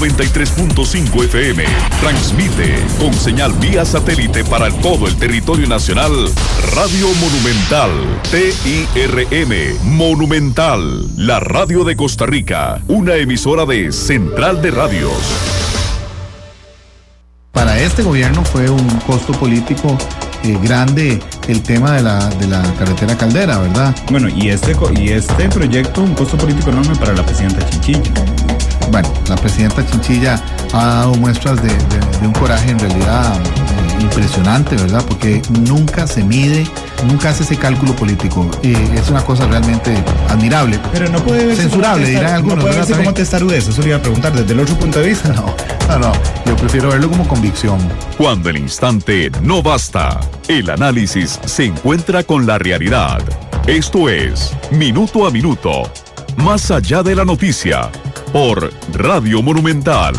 93.5 FM. Transmite con señal vía satélite para todo el territorio nacional. Radio Monumental. TIRM. Monumental. La radio de Costa Rica. Una emisora de Central de Radios. Para este gobierno fue un costo político grande el tema de la carretera Caldera, ¿verdad? Bueno, y este proyecto, un costo político enorme para la presidenta Chinchilla. Bueno, la presidenta Chinchilla ha dado muestras de un coraje en realidad impresionante, ¿verdad? Porque nunca se mide, nunca hace ese cálculo político. Es una cosa realmente admirable. Pero no puede verse censurable, dirán algunos. No puede verse como testarudez, eso le iba a preguntar desde el otro punto de vista. No, yo prefiero verlo como convicción. Cuando el instante no basta, el análisis se encuentra con la realidad. Esto es Minuto a Minuto, más allá de la noticia, por Radio Monumental.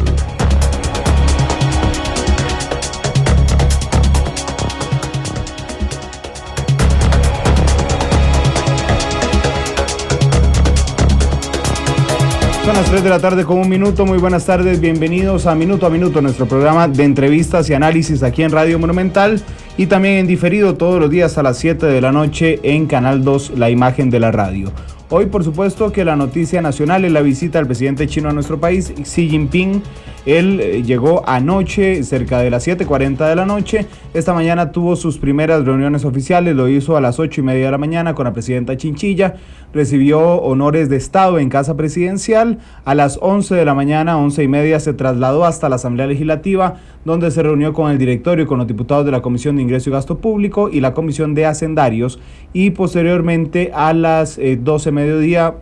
Son las 3 de la tarde con un minuto. Muy buenas tardes, bienvenidos a Minuto, nuestro programa de entrevistas y análisis aquí en Radio Monumental y también en diferido todos los días a las 7 de la noche en Canal 2, la imagen de la radio. Hoy, por supuesto, que la noticia nacional es la visita del presidente chino a nuestro país, Xi Jinping. Él llegó anoche, cerca de las 7:40 de la noche. Esta mañana tuvo sus primeras reuniones oficiales, lo hizo a las 8:30 de la mañana con la presidenta Chinchilla. Recibió honores de Estado en Casa Presidencial. A las 11 de la mañana, 11:30, se trasladó hasta la Asamblea Legislativa, donde se reunió con el directorio y con los diputados de la Comisión de Ingreso y Gasto Público y la Comisión de Hacendarios. Y posteriormente, a las 12 mediodía,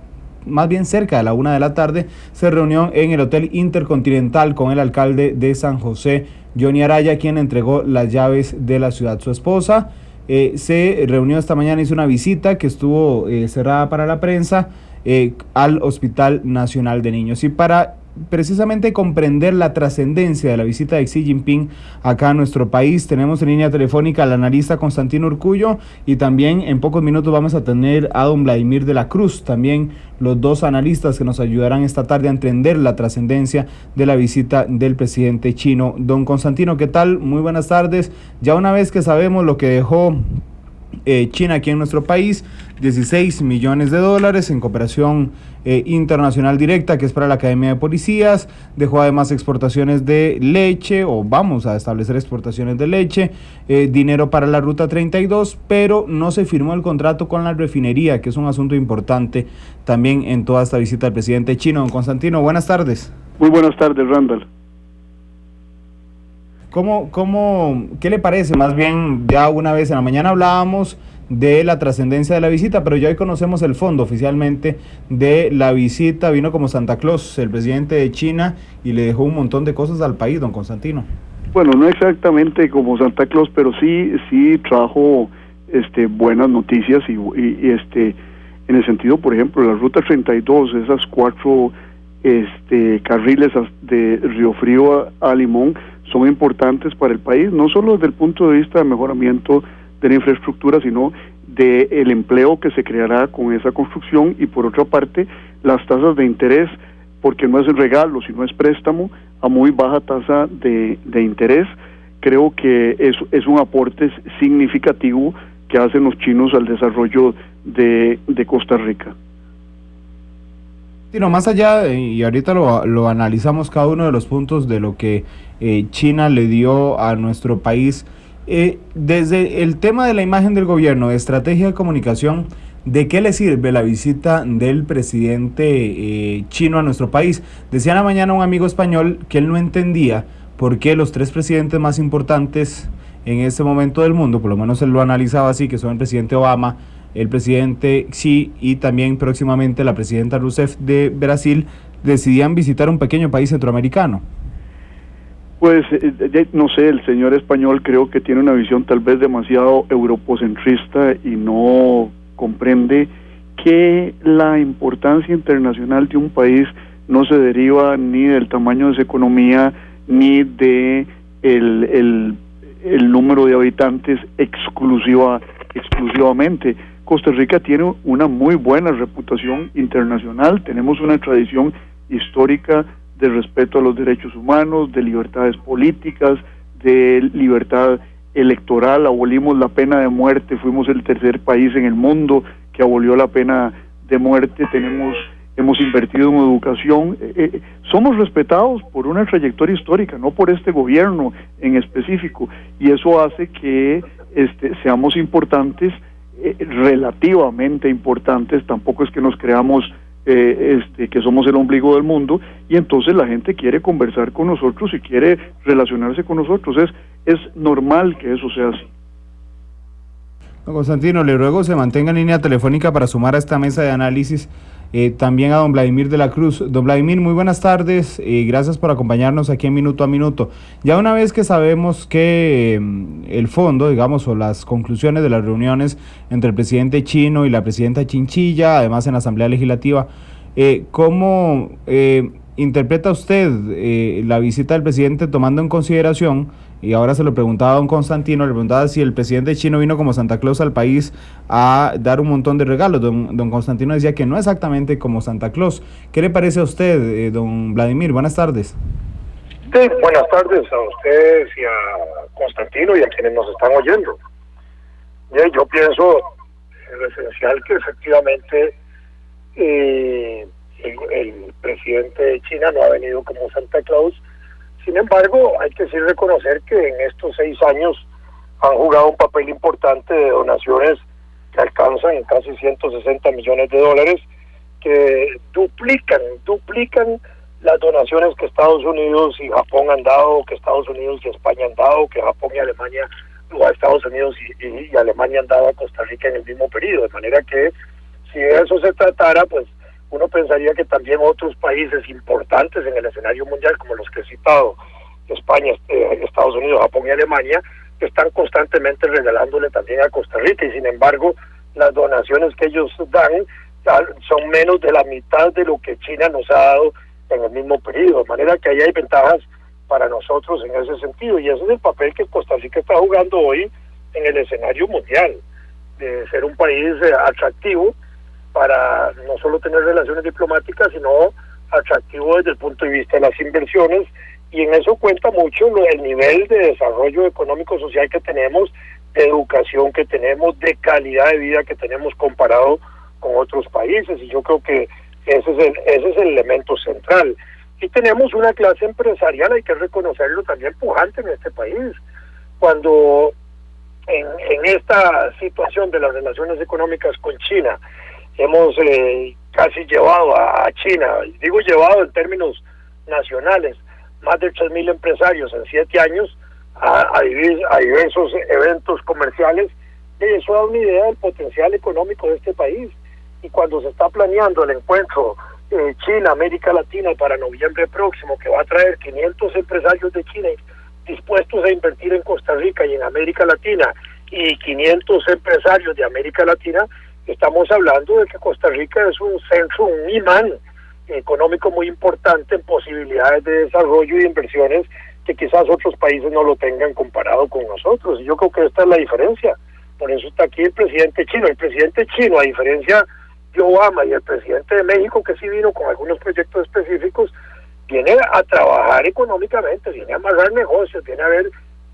más bien cerca de la 1 de la tarde, se reunió en el Hotel Intercontinental con el alcalde de San José, Johnny Araya, quien entregó las llaves de la ciudad. Su esposa se reunió esta mañana, hizo una visita que estuvo cerrada para la prensa al Hospital Nacional de Niños. Y para precisamente comprender la trascendencia de la visita de Xi Jinping acá a nuestro país, tenemos en línea telefónica al analista Constantino Urcullo y también en pocos minutos vamos a tener a don Vladimir de la Cruz, también los dos analistas que nos ayudarán esta tarde a entender la trascendencia de la visita del presidente chino. Don Constantino, ¿qué tal? Muy buenas tardes. Ya una vez que sabemos lo que dejó China aquí en nuestro país, 16 millones de dólares en cooperación internacional directa, que es para la Academia de Policías. Dejó además exportaciones de leche, o vamos a establecer exportaciones de leche, dinero para la Ruta 32, pero no se firmó el contrato con la refinería, que es un asunto importante también en toda esta visita del presidente chino. Don Constantino, buenas tardes. Muy buenas tardes, Randall. ¿Qué le parece? Más bien, ya una vez en la mañana hablábamos de la trascendencia de la visita, pero ya hoy conocemos el fondo oficialmente de la visita. Vino como Santa Claus el presidente de China y le dejó un montón de cosas al país, don Constantino. Bueno, no exactamente como Santa Claus, pero sí trajo buenas noticias y en el sentido, por ejemplo, la Ruta 32, esas 4 carriles de Río Frío a Limón, son importantes para el país, no solo desde el punto de vista de mejoramiento de la infraestructura, sino del empleo que se creará con esa construcción, y por otra parte, las tasas de interés, porque no es regalo, sino es préstamo a muy baja tasa de interés. Creo que es un aporte significativo que hacen los chinos al desarrollo de Costa Rica. Sino más allá, y ahorita lo analizamos cada uno de los puntos de lo que China le dio a nuestro país, desde el tema de la imagen del gobierno, de estrategia de comunicación, ¿de qué le sirve la visita del presidente chino a nuestro país? Decía en la mañana un amigo español que él no entendía por qué los 3 presidentes más importantes en este momento del mundo, por lo menos él lo analizaba así, que son el presidente Obama, el presidente Xi y también próximamente la presidenta Rousseff de Brasil, decidían visitar un pequeño país centroamericano. Pues no sé, el señor español creo que tiene una visión tal vez demasiado europocentrista y no comprende que la importancia internacional de un país no se deriva ni del tamaño de su economía ni de el número de habitantes exclusivamente. Costa Rica tiene una muy buena reputación internacional, tenemos una tradición histórica de respeto a los derechos humanos, de libertades políticas, de libertad electoral. Abolimos la pena de muerte, fuimos el tercer país en el mundo que abolió la pena de muerte. Hemos invertido en educación. Somos respetados por una trayectoria histórica, no por este gobierno en específico, y eso hace que seamos importantes, relativamente importantes. Tampoco es que nos creamos que somos el ombligo del mundo, y entonces la gente quiere conversar con nosotros y quiere relacionarse con nosotros. Es normal que eso sea así. Don Constantino, le ruego se mantenga en línea telefónica para sumar a esta mesa de análisis también a don Vladimir de la Cruz. Don Vladimir, muy buenas tardes y gracias por acompañarnos aquí en Minuto a Minuto. Ya una vez que sabemos que el fondo, digamos, o las conclusiones de las reuniones entre el presidente chino y la presidenta Chinchilla, además en la Asamblea Legislativa, ¿cómo interpreta usted la visita del presidente tomando en consideración, y ahora se lo preguntaba a don Constantino, le preguntaba si el presidente chino vino como Santa Claus al país a dar un montón de regalos? Don Constantino decía que no exactamente como Santa Claus. ¿Qué le parece a usted, don Vladimir? Buenas tardes. Sí, buenas tardes a ustedes y a Constantino y a quienes nos están oyendo. Yo pienso en esencial que efectivamente el presidente de China no ha venido como Santa Claus. Sin embargo, hay que sí reconocer que en estos 6 años han jugado un papel importante de donaciones que alcanzan casi 160 millones de dólares, que duplican las donaciones que Estados Unidos y Japón han dado, que Estados Unidos y España han dado, que Japón y Alemania, o a Estados Unidos y Alemania han dado a Costa Rica en el mismo periodo. De manera que si de eso se tratara, pues uno pensaría que también otros países importantes en el escenario mundial, como los que he citado, España, Estados Unidos, Japón y Alemania, están constantemente regalándole también a Costa Rica, y sin embargo las donaciones que ellos dan son menos de la mitad de lo que China nos ha dado en el mismo periodo, de manera que ahí hay ventajas para nosotros en ese sentido, y ese es el papel que Costa Rica está jugando hoy en el escenario mundial, de ser un país atractivo para no solo tener relaciones diplomáticas, sino atractivo desde el punto de vista de las inversiones, y en eso cuenta mucho el nivel de desarrollo económico-social que tenemos, de educación que tenemos, de calidad de vida que tenemos comparado con otros países, y yo creo que ese es el elemento central. Y tenemos una clase empresarial, hay que reconocerlo, también pujante en este país. Cuando en esta situación de las relaciones económicas con China hemos casi llevado a China, digo llevado en términos nacionales, más de 3,000 empresarios en 7 años a diversos eventos comerciales, y eso da una idea del potencial económico de este país. Y cuando se está planeando el encuentro China-América Latina para noviembre próximo, que va a traer 500 empresarios de China dispuestos a invertir en Costa Rica y en América Latina, y 500 empresarios de América Latina, estamos hablando de que Costa Rica es un centro, un imán económico muy importante en posibilidades de desarrollo y de inversiones que quizás otros países no lo tengan comparado con nosotros. Y yo creo que esta es la diferencia. Por eso está aquí el presidente chino. El presidente chino, a diferencia de Obama y el presidente de México, que sí vino con algunos proyectos específicos, viene a trabajar económicamente, viene a amarrar negocios, viene a ver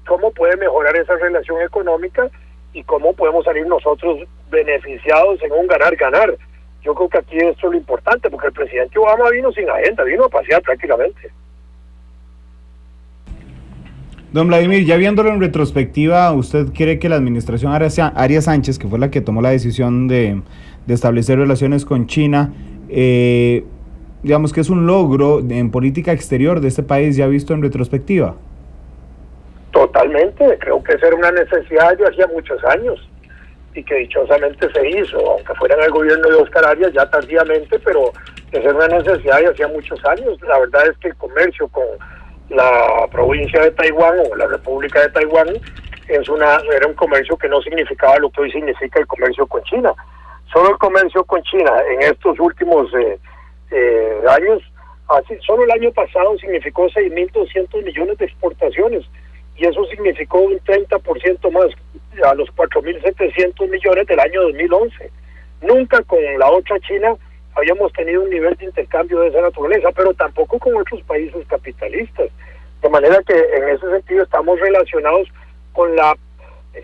cómo puede mejorar esa relación económica y cómo podemos salir nosotros beneficiados en un ganar-ganar. Yo creo que aquí esto es lo importante, porque el presidente Obama vino sin agenda, vino a pasear prácticamente. Don Vladimir, ya viéndolo en retrospectiva, ¿usted cree que la administración Arias Sánchez, que fue la que tomó la decisión de establecer relaciones con China, digamos que es un logro en política exterior de este país ya visto en retrospectiva? Totalmente, creo que esa era una necesidad de hacía muchos años y que dichosamente se hizo, aunque fuera en el gobierno de Oscar Arias ya tardíamente, pero esa era una necesidad de hacía muchos años. La verdad es que el comercio con la provincia de Taiwán o la República de Taiwán era un comercio que no significaba lo que hoy significa el comercio con China. Solo el comercio con China en estos últimos años, solo el año pasado significó 6.200 millones de exportaciones, y eso significó un 30% más a los 4.700 millones del año 2011. Nunca con la otra China habíamos tenido un nivel de intercambio de esa naturaleza, pero tampoco con otros países capitalistas. De manera que en ese sentido estamos relacionados con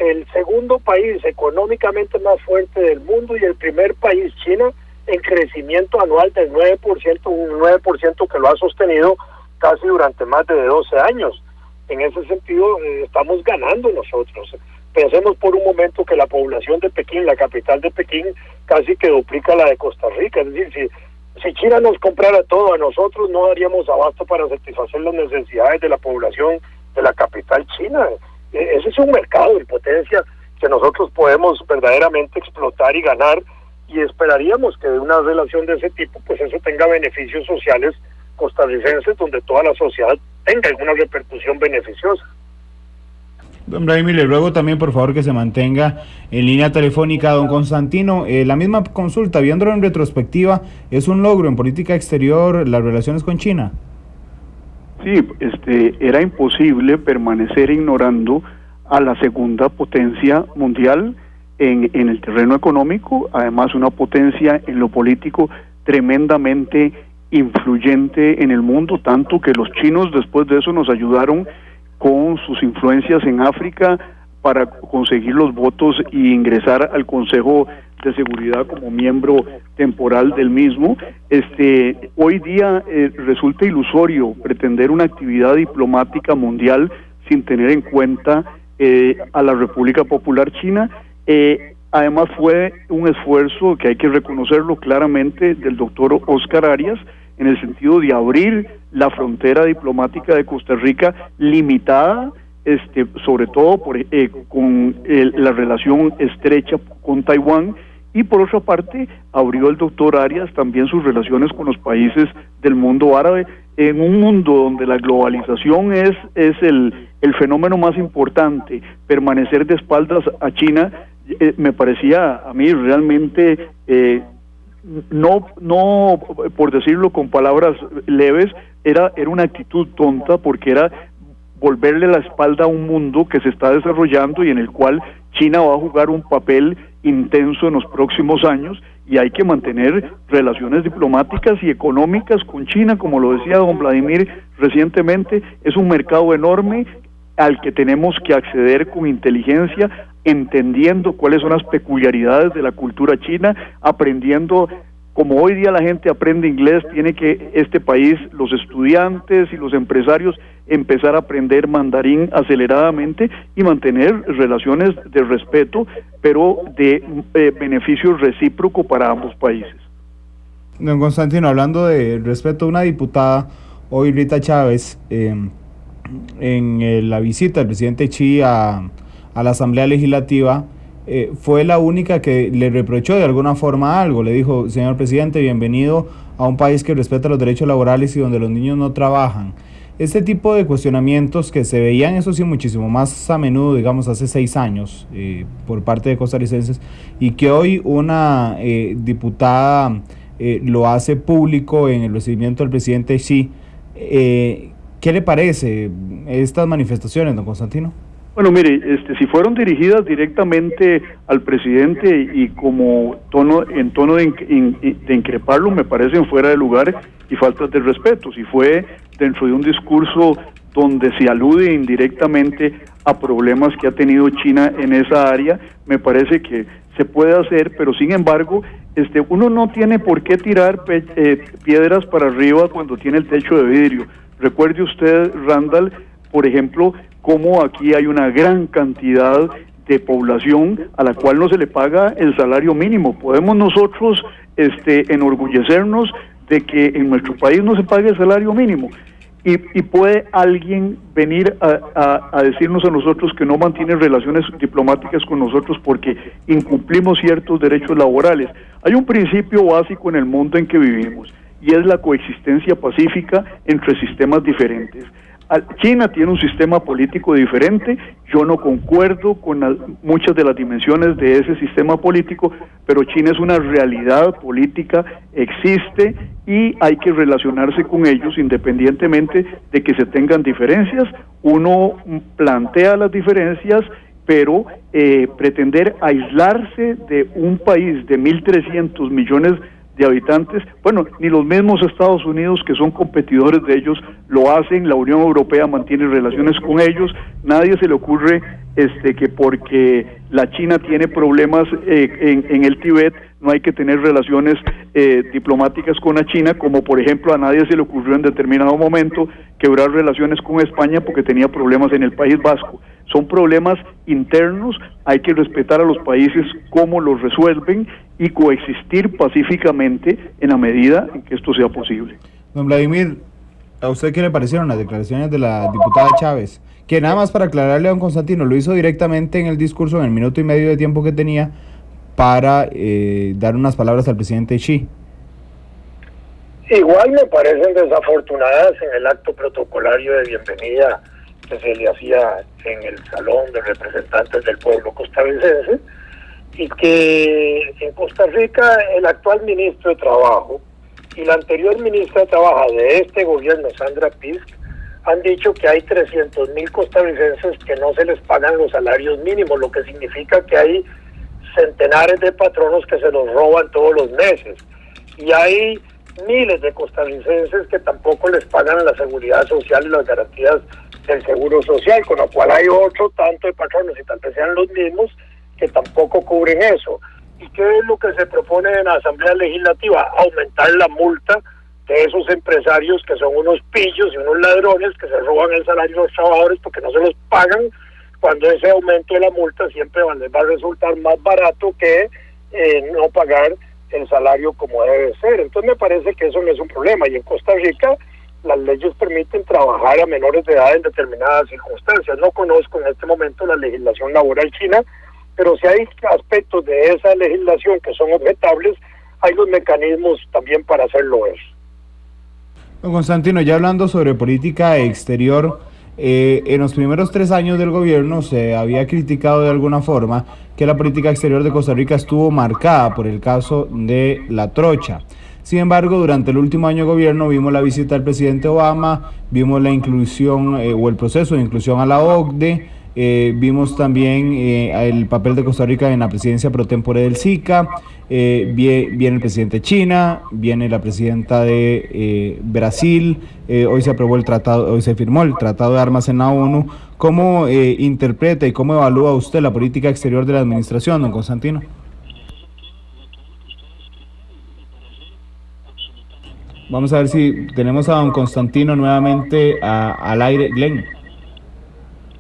el segundo país económicamente más fuerte del mundo y el primer país, China, en crecimiento anual del 9%, un 9% que lo ha sostenido casi durante más de 12 años. En ese sentido, estamos ganando nosotros. Pensemos por un momento que la población de Pekín, la capital de Pekín, casi que duplica la de Costa Rica. Es decir, si China nos comprara todo a nosotros, no daríamos abasto para satisfacer las necesidades de la población de la capital china. Ese es un mercado de potencia que nosotros podemos verdaderamente explotar y ganar, y esperaríamos que de una relación de ese tipo, pues eso tenga beneficios sociales costarricenses, donde toda la sociedad tenga alguna repercusión beneficiosa. Don Vladimir, le ruego también por favor que se mantenga en línea telefónica. Don Constantino, la misma consulta, viéndolo en retrospectiva, ¿es un logro en política exterior las relaciones con China? Sí, era imposible permanecer ignorando a la segunda potencia mundial en el terreno económico, además una potencia en lo político tremendamente influyente en el mundo, tanto que los chinos después de eso nos ayudaron con sus influencias en África para conseguir los votos y ingresar al Consejo de Seguridad como miembro temporal del mismo. Hoy día resulta ilusorio pretender una actividad diplomática mundial sin tener en cuenta a la República Popular China. Además fue un esfuerzo que hay que reconocerlo claramente del doctor Oscar Arias, en el sentido de abrir la frontera diplomática de Costa Rica, limitada sobre todo con la relación estrecha con Taiwán, y por otra parte abrió el doctor Arias también sus relaciones con los países del mundo árabe, en un mundo donde la globalización es el fenómeno más importante. Permanecer de espaldas a China me parecía a mí realmente no por decirlo con palabras leves, era una actitud tonta, porque era volverle la espalda a un mundo que se está desarrollando y en el cual China va a jugar un papel intenso en los próximos años, y hay que mantener relaciones diplomáticas y económicas con China, como lo decía don Vladimir recientemente. Es un mercado enorme al que tenemos que acceder con inteligencia, entendiendo cuáles son las peculiaridades de la cultura china, aprendiendo, como hoy día la gente aprende inglés, tiene que este país, los estudiantes y los empresarios, empezar a aprender mandarín aceleradamente y mantener relaciones de respeto, pero de beneficio recíproco para ambos países. Don Constantino, hablando de respeto, una diputada, hoy Rita Chávez, en la visita del presidente Xi a la Asamblea Legislativa, fue la única que le reprochó de alguna forma algo. Le dijo: señor presidente, bienvenido a un país que respeta los derechos laborales y donde los niños no trabajan. Este tipo de cuestionamientos que se veían, eso sí, muchísimo más a menudo, digamos, hace 6 años, por parte de costarricenses, y que hoy una diputada lo hace público en el recibimiento del presidente Xi. ¿Qué le parece estas manifestaciones, don Constantino? Bueno, mire, si fueron dirigidas directamente al presidente y como en tono de increparlo, me parecen fuera de lugar y faltas de respeto. Si fue dentro de un discurso donde se alude indirectamente a problemas que ha tenido China en esa área, me parece que se puede hacer, pero sin embargo, uno no tiene por qué tirar piedras para arriba cuando tiene el techo de vidrio. Recuerde usted, Randall, por ejemplo, cómo aquí hay una gran cantidad de población a la cual no se le paga el salario mínimo. Podemos nosotros enorgullecernos de que en nuestro país no se pague el salario mínimo, y puede alguien venir a decirnos a nosotros que no mantiene relaciones diplomáticas con nosotros porque incumplimos ciertos derechos laborales. Hay un principio básico en el mundo en que vivimos, y es la coexistencia pacífica entre sistemas diferentes. China tiene un sistema político diferente. Yo no concuerdo con muchas de las dimensiones de ese sistema político, pero China es una realidad política, existe, y hay que relacionarse con ellos independientemente de que se tengan diferencias. Uno plantea las diferencias, pero pretender aislarse de un país de 1.300 millones de habitantes. Bueno, ni los mismos Estados Unidos, que son competidores de ellos, lo hacen. La Unión Europea mantiene relaciones con ellos. Nadie se le ocurre que porque la China tiene problemas en el Tíbet, no hay que tener relaciones diplomáticas con la China, como por ejemplo a nadie se le ocurrió en determinado momento quebrar relaciones con España porque tenía problemas en el País Vasco. Son problemas internos, hay que respetar a los países cómo los resuelven y coexistir pacíficamente en la medida en que esto sea posible. Don Vladimir, ¿a usted qué le parecieron las declaraciones de la diputada Chávez? Que nada más para aclararle a don Constantino, lo hizo directamente en el discurso, en el minuto y medio de tiempo que tenía, para dar unas palabras al presidente Xi. Igual me parecen desafortunadas en el acto protocolario de bienvenida que se le hacía en el Salón de Representantes del Pueblo Costarricense, y que en Costa Rica el actual ministro de Trabajo y la anterior ministra de Trabajo de este gobierno, Sandra Pisk, han dicho que hay 300,000 costarricenses que no se les pagan los salarios mínimos, lo que significa que hay centenares de patronos que se los roban todos los meses, y hay miles de costarricenses que tampoco les pagan la seguridad social y las garantías del seguro social, con lo cual hay otro tanto de patronos, y tal vez sean los mismos, que tampoco cubren eso. ¿Y qué es lo que se propone en la Asamblea Legislativa? Aumentar la multa de esos empresarios que son unos pillos y unos ladrones que se roban el salario de los trabajadores porque no se los pagan, cuando ese aumento de la multa siempre les va a resultar más barato que no pagar el salario como debe ser. Entonces me parece que eso no es un problema, y en Costa Rica las leyes permiten trabajar a menores de edad en determinadas circunstancias. No conozco en este momento la legislación laboral china, pero si hay aspectos de esa legislación que son objetables, hay los mecanismos también para hacerlo eso. Don Constantino, ya hablando sobre política exterior, en los primeros 3 años del gobierno se había criticado de alguna forma que la política exterior de Costa Rica estuvo marcada por el caso de la trocha. Sin embargo, durante el último año de gobierno vimos la visita del presidente Obama, vimos la inclusión o el proceso de inclusión a la OCDE, vimos también el papel de Costa Rica en la presidencia pro tempore del SICA, viene el presidente de China, viene la presidenta de Brasil, hoy se aprobó el tratado, hoy se firmó el tratado de armas en la ONU. ¿Cómo interpreta y cómo evalúa usted la política exterior de la administración, don Constantino? Vamos a ver si tenemos a don Constantino nuevamente al aire. Glenn.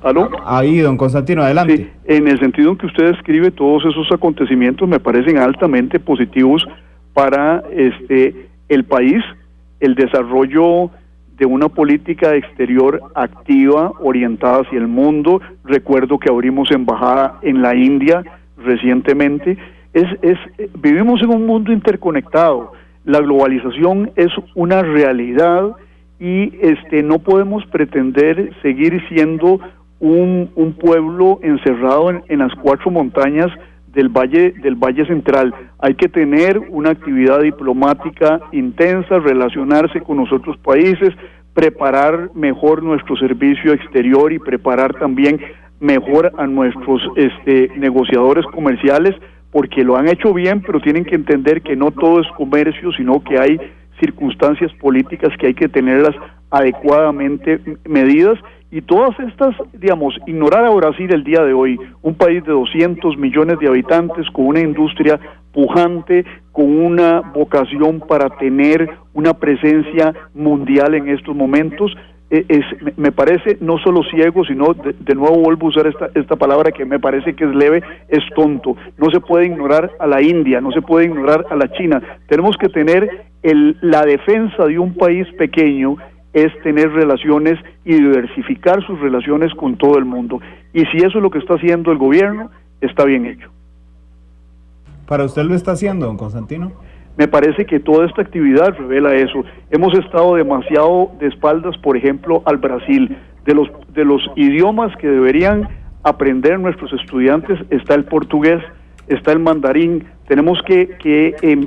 ¿Aló? Ahí, don Constantino, adelante. Sí, en el sentido en que usted describe todos esos acontecimientos me parecen altamente positivos para el país, el desarrollo de una política exterior activa, orientada hacia el mundo. Recuerdo que abrimos embajada en la India recientemente. Vivimos en un mundo interconectado. La globalización es una realidad y no podemos pretender seguir siendo un pueblo encerrado en las 4 montañas del Valle Central. Hay que tener una actividad diplomática intensa, relacionarse con los otros países, preparar mejor nuestro servicio exterior y preparar también mejor a nuestros negociadores comerciales, porque lo han hecho bien, pero tienen que entender que no todo es comercio, sino que hay circunstancias políticas que hay que tenerlas adecuadamente medidas. Y todas estas, ignorar a Brasil el día de hoy, un país de 200 millones de habitantes, con una industria pujante, con una vocación para tener una presencia mundial en estos momentos, me parece no solo ciego, sino, de nuevo vuelvo a usar esta palabra que me parece que es leve, es tonto. No se puede ignorar a la India, no se puede ignorar a la China. Tenemos que tener la defensa de un país pequeño, es tener relaciones y diversificar sus relaciones con todo el mundo. Y si eso es lo que está haciendo el gobierno, está bien hecho. ¿Para usted lo está haciendo, don Constantino? Me parece que toda esta actividad revela eso. Hemos estado demasiado de espaldas, por ejemplo, al Brasil. De los idiomas que deberían aprender nuestros estudiantes está el portugués, está el mandarín. Tenemos que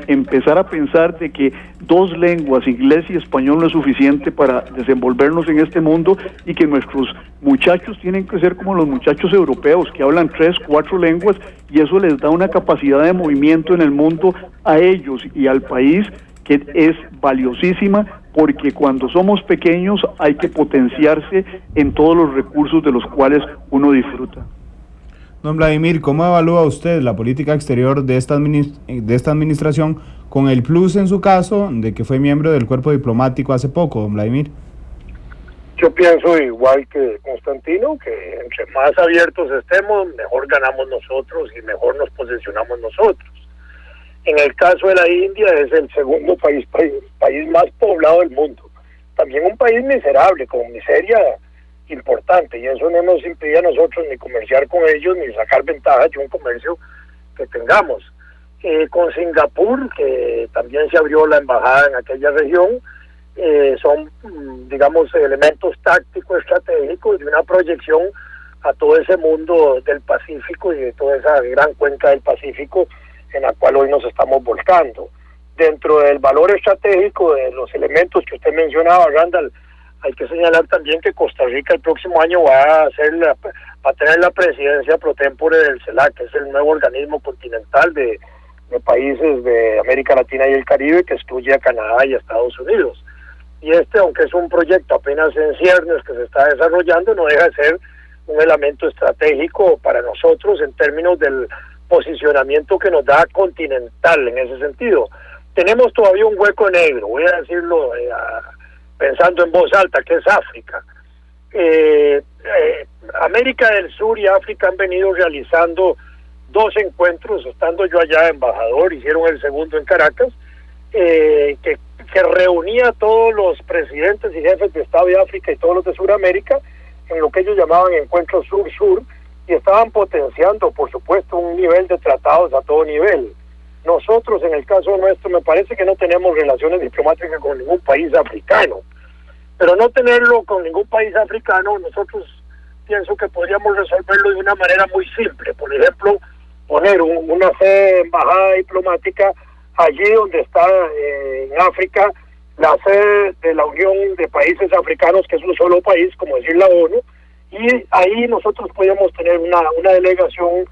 empezar a pensar de que 2 lenguas, inglés y español, no es suficiente para desenvolvernos en este mundo, y que nuestros muchachos tienen que ser como los muchachos europeos, que hablan 3, 4 lenguas, y eso les da una capacidad de movimiento en el mundo a ellos y al país que es valiosísima, porque cuando somos pequeños hay que potenciarse en todos los recursos de los cuales uno disfruta. Don Vladimir, ¿cómo evalúa usted la política exterior de esta administración, con el plus en su caso de que fue miembro del cuerpo diplomático hace poco, don Vladimir? Yo pienso igual que Constantino, que entre más abiertos estemos, mejor ganamos nosotros y mejor nos posicionamos nosotros. En el caso de la India, es el segundo país más poblado del mundo. También un país miserable, con miseria importante, y eso no nos impide a nosotros ni comerciar con ellos, ni sacar ventaja de un comercio que tengamos. Con Singapur, que también se abrió la embajada en aquella región, son, digamos, elementos tácticos, estratégicos, de una proyección a todo ese mundo del Pacífico y de toda esa gran cuenca del Pacífico en la cual hoy nos estamos volcando. Dentro del valor estratégico de los elementos que usted mencionaba, Randall, hay que señalar también que Costa Rica el próximo año va a tener la presidencia pro tempore del CELAC, que es el nuevo organismo continental de países de América Latina y el Caribe, que excluye a Canadá y a Estados Unidos. Y aunque es un proyecto apenas en ciernes que se está desarrollando, no deja de ser un elemento estratégico para nosotros en términos del posicionamiento que nos da continental en ese sentido. Tenemos todavía un hueco negro, voy a decirlo pensando en voz alta, que es África. América del Sur y África han venido realizando 2 encuentros, estando yo allá de embajador, hicieron el segundo en Caracas, que reunía a todos los presidentes y jefes de Estado de África y todos los de Sudamérica en lo que ellos llamaban encuentros sur-sur, y estaban potenciando, por supuesto, un nivel de tratados a todo nivel. Nosotros, en el caso nuestro, me parece que no tenemos relaciones diplomáticas con ningún país africano, pero no tenerlo con ningún país africano, nosotros pienso que podríamos resolverlo de una manera muy simple. Por ejemplo, poner una sede de embajada diplomática allí donde está en África la sede de la Unión de Países Africanos, que es un solo país, como decir la ONU, y ahí nosotros podemos tener una delegación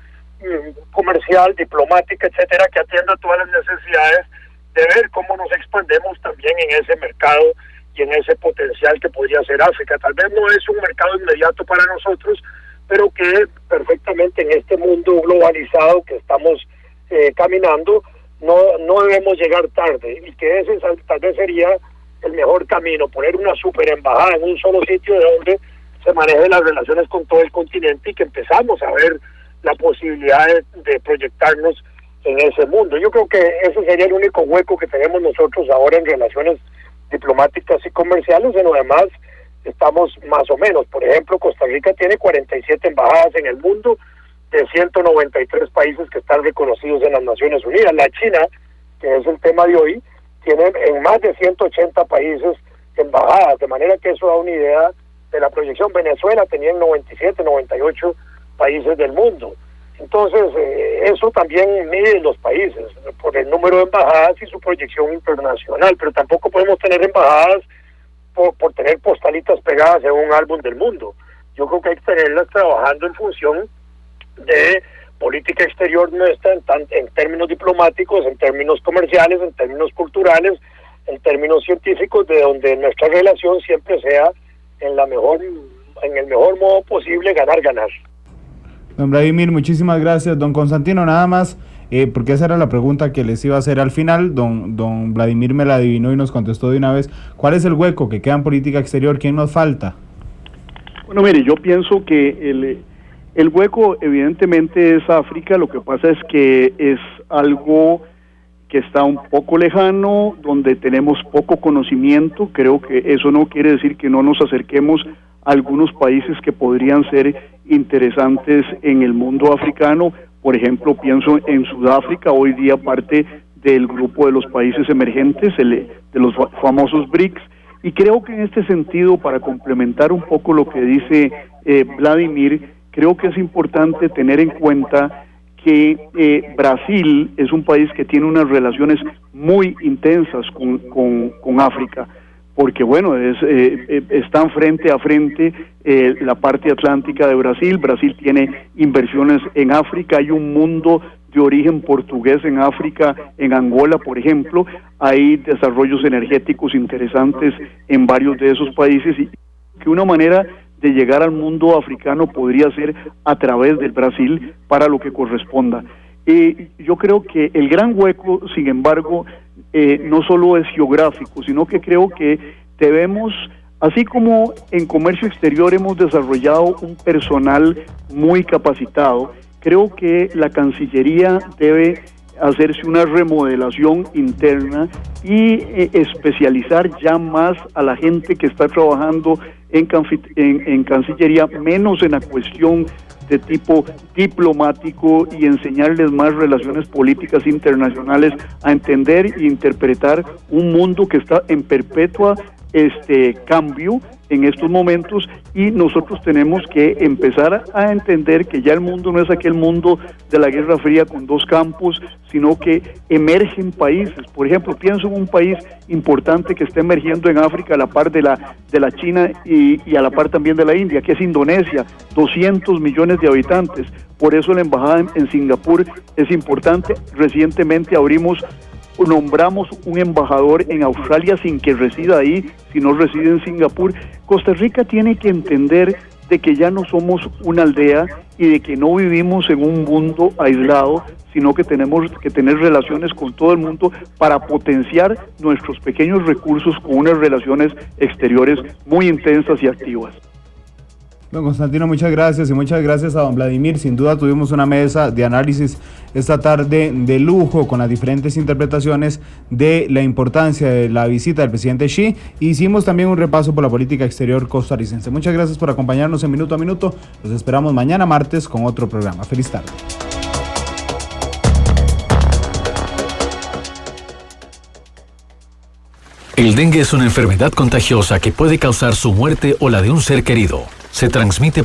comercial, diplomática, etcétera, que atienda todas las necesidades de ver cómo nos expandemos también en ese mercado y en ese potencial que podría ser África. Tal vez no es un mercado inmediato para nosotros, pero que perfectamente en este mundo globalizado que estamos caminando, no debemos llegar tarde, y que ese tal vez sería el mejor camino, poner una super embajada en un solo sitio de donde se manejen las relaciones con todo el continente y que empezamos a ver la posibilidad de proyectarnos en ese mundo. Yo creo que ese sería el único hueco que tenemos nosotros ahora en relaciones diplomáticas y comerciales. En lo demás estamos más o menos. Por ejemplo, Costa Rica tiene 47 embajadas en el mundo, de 193 países que están reconocidos en las Naciones Unidas. La China, que es el tema de hoy, tiene en más de 180 países embajadas, de manera que eso da una idea de la proyección. Venezuela tenía en 97, 98 países del mundo. Entonces, eso también mide los países por el número de embajadas y su proyección internacional, pero tampoco podemos tener embajadas por tener postalitas pegadas en un álbum del mundo. Yo creo que hay que tenerlas trabajando en función de política exterior nuestra en términos diplomáticos, en términos comerciales, en términos culturales, en términos científicos, de donde nuestra relación siempre sea en el mejor modo posible, ganar. Don Vladimir, muchísimas gracias. Don Constantino, nada más, porque esa era la pregunta que les iba a hacer al final. Don Vladimir me la adivinó y nos contestó de una vez. ¿Cuál es el hueco que queda en política exterior? ¿Quién nos falta? Bueno, mire, yo pienso que el hueco evidentemente es África. Lo que pasa es que es algo que está un poco lejano, donde tenemos poco conocimiento. Creo que eso no quiere decir que no nos acerquemos a algunos países que podrían ser interesantes en el mundo africano. Por ejemplo, pienso en Sudáfrica, hoy día parte del grupo de los países emergentes, de los famosos BRICS, y creo que en este sentido, para complementar un poco lo que dice Vladimir, creo que es importante tener en cuenta que Brasil es un país que tiene unas relaciones muy intensas con África, porque bueno, están frente a frente la parte atlántica de Brasil. Brasil tiene inversiones en África, hay un mundo de origen portugués en África, en Angola, por ejemplo, hay desarrollos energéticos interesantes en varios de esos países, y que una manera de llegar al mundo africano podría ser a través del Brasil para lo que corresponda. Yo creo que el gran hueco, sin embargo, no solo es geográfico, sino que creo que debemos, así como en comercio exterior hemos desarrollado un personal muy capacitado, creo que la Cancillería debe hacerse una remodelación interna y especializar ya más a la gente que está trabajando en Cancillería, menos en la cuestión de tipo diplomático, y enseñarles más relaciones políticas internacionales, a entender e interpretar un mundo que está en perpetua cambio en estos momentos, y nosotros tenemos que empezar a entender que ya el mundo no es aquel mundo de la Guerra Fría con dos campos, sino que emergen países. Por ejemplo, pienso en un país importante que está emergiendo en África a la par de la China y a la par también de la India, que es Indonesia, 200 millones de habitantes. Por eso la embajada en Singapur es importante. Recientemente nombramos un embajador en Australia sin que resida ahí, sino reside en Singapur. Costa Rica tiene que entender de que ya no somos una aldea y de que no vivimos en un mundo aislado, sino que tenemos que tener relaciones con todo el mundo para potenciar nuestros pequeños recursos con unas relaciones exteriores muy intensas y activas. Don Constantino, muchas gracias, y muchas gracias a don Vladimir. Sin duda tuvimos una mesa de análisis esta tarde de lujo con las diferentes interpretaciones de la importancia de la visita del presidente Xi. Hicimos también un repaso por la política exterior costarricense. Muchas gracias por acompañarnos en Minuto a Minuto. Los esperamos mañana martes con otro programa. Feliz tarde. El dengue es una enfermedad contagiosa que puede causar su muerte o la de un ser querido. Se transmite